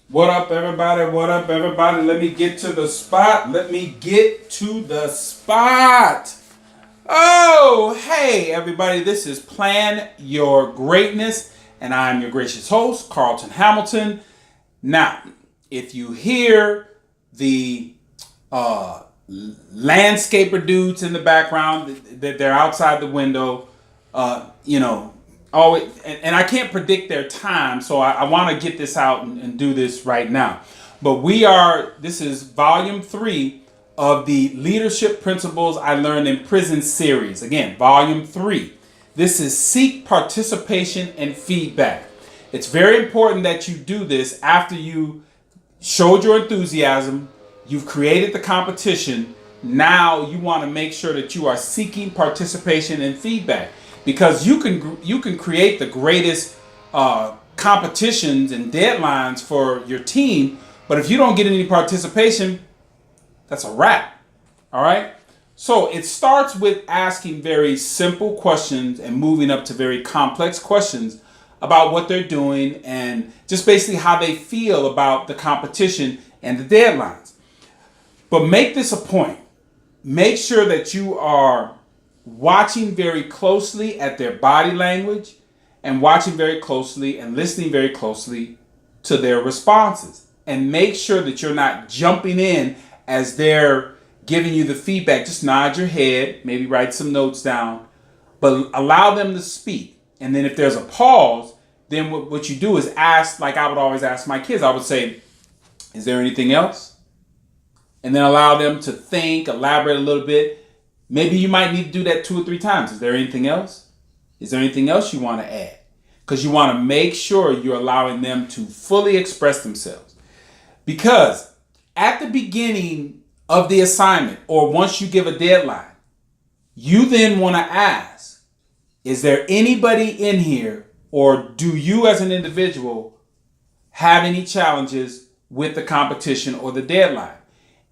What up, everybody? What up, everybody? Let me get to the spot. Let me get to the spot. Oh, hey, everybody. This is Plan Your Greatness, and I'm your gracious host, Carlton Hamilton. Now, if you hear the landscaper dudes in the background, that they're outside the window, you know, always, and I can't predict their time, so I want to get this out and do this right now. But this is volume 3 of the Leadership Principles I Learned in Prison series. Again, volume 3. This is Seek Participation and Feedback. It's very important that you do this after you showed your enthusiasm, you've created the competition. Now you want to make sure that you are seeking participation and feedback, because you can create the greatest competitions and deadlines for your team, but if you don't get any participation, that's a wrap. All right. So it starts with asking very simple questions and moving up to very complex questions about what they're doing and just basically how they feel about the competition and the deadlines. But make this a point. Make sure that you are watching very closely at their body language and watching very closely and listening very closely to their responses. And make sure that you're not jumping in as they're giving you the feedback. Just nod your head, maybe write some notes down, but allow them to speak. And then if there's a pause, then what you do is ask, like I would always ask my kids, I would say, is there anything else? And then allow them to think, elaborate a little bit. Maybe you might need to do that 2 or 3 times. Is there anything else? Is there anything else you want to add? Because you want to make sure you're allowing them to fully express themselves. Because at the beginning of the assignment, or once you give a deadline, you then want to ask, is there anybody in here, or do you as an individual have any challenges with the competition or the deadline?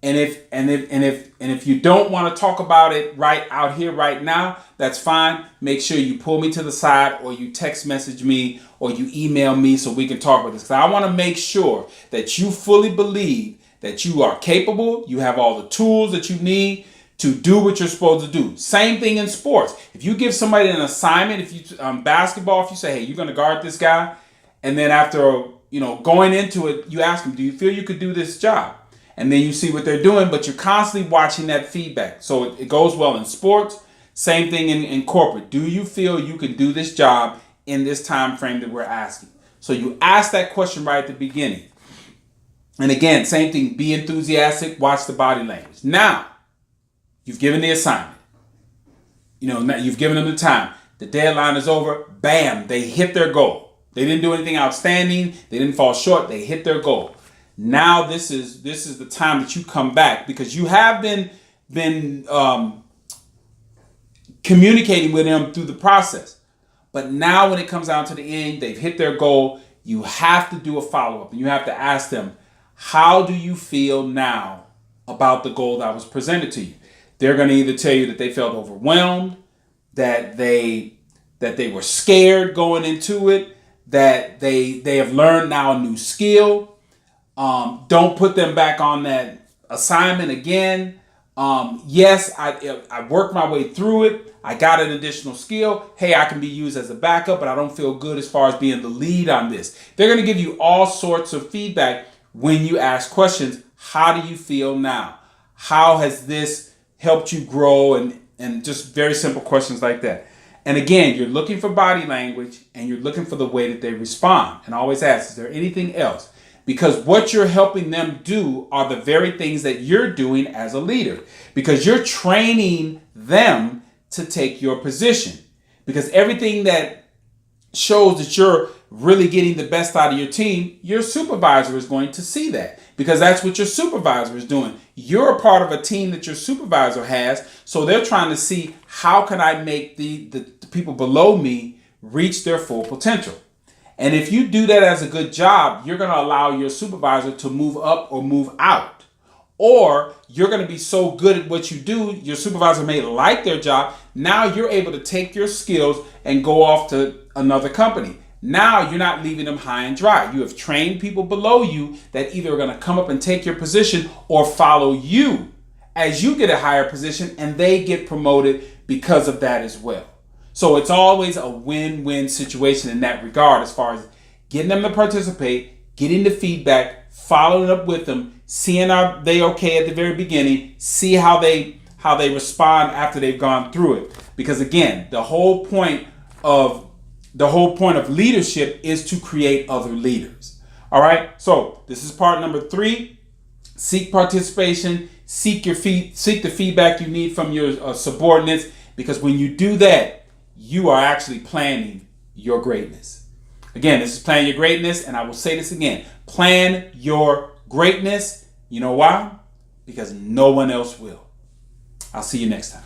And if you don't want to talk about it right out here right now, that's fine. Make sure you pull me to the side, or you text message me, or you email me so we can talk about this. Because I want to make sure that you fully believe that you are capable, you have all the tools that you need to do what you're supposed to do. Same thing in sports. If you give somebody an assignment, if you basketball, if you say, hey, you're going to guard this guy, and then after going into it, you ask them, do you feel you could do this job? And then you see what they're doing, but you're constantly watching that feedback. So it goes well in sports. Same thing in corporate. Do you feel you can do this job in this time frame that we're asking? So you ask that question right at the beginning. And again, same thing. Be enthusiastic. Watch the body language. Now, you've given the assignment. Now you've given them the time. The deadline is over. Bam! They hit their goal. They didn't do anything outstanding. They didn't fall short. They hit their goal. Now this is the time that you come back, because you have been communicating with them through the process. But now when it comes down to the end, they've hit their goal. You have to do a follow-up, and you have to ask them, how do you feel now about the goal that was presented to you? They're going to either tell you that they felt overwhelmed, that they were scared going into it, that they have learned now a new skill. Don't put them back on that assignment again. Yes, I worked my way through it. I got an additional skill. Hey, I can be used as a backup, but I don't feel good as far as being the lead on this. They're going to give you all sorts of feedback when you ask questions. How do you feel now? How has this helped you grow? And just very simple questions like that. And again, you're looking for body language, and you're looking for the way that they respond. And always ask, is there anything else? Because what you're helping them do are the very things that you're doing as a leader. Because you're training them to take your position. Because everything that shows that you're really getting the best out of your team, your supervisor is going to see that. Because that's what your supervisor is doing. You're a part of a team that your supervisor has. So they're trying to see, how can I make the people below me reach their full potential? And if you do that as a good job, you're going to allow your supervisor to move up or move out. Or you're going to be so good at what you do, your supervisor may like their job. Now you're able to take your skills and go off to another company. Now you're not leaving them high and dry. You have trained people below you that either are going to come up and take your position or follow you as you get a higher position, and they get promoted because of that as well. So it's always a win-win situation in that regard, as far as getting them to participate, getting the feedback, following up with them, seeing are they okay at the very beginning, see how they respond after they've gone through it. Because again, the whole point of leadership is to create other leaders. All right. So this is part number 3. Seek participation. Seek the feedback you need from your subordinates. Because when you do that, you are actually planning your greatness. Again, this is Plan Your Greatness, and I will say this again: plan your greatness. You know why? Because no one else will. I'll see you next time.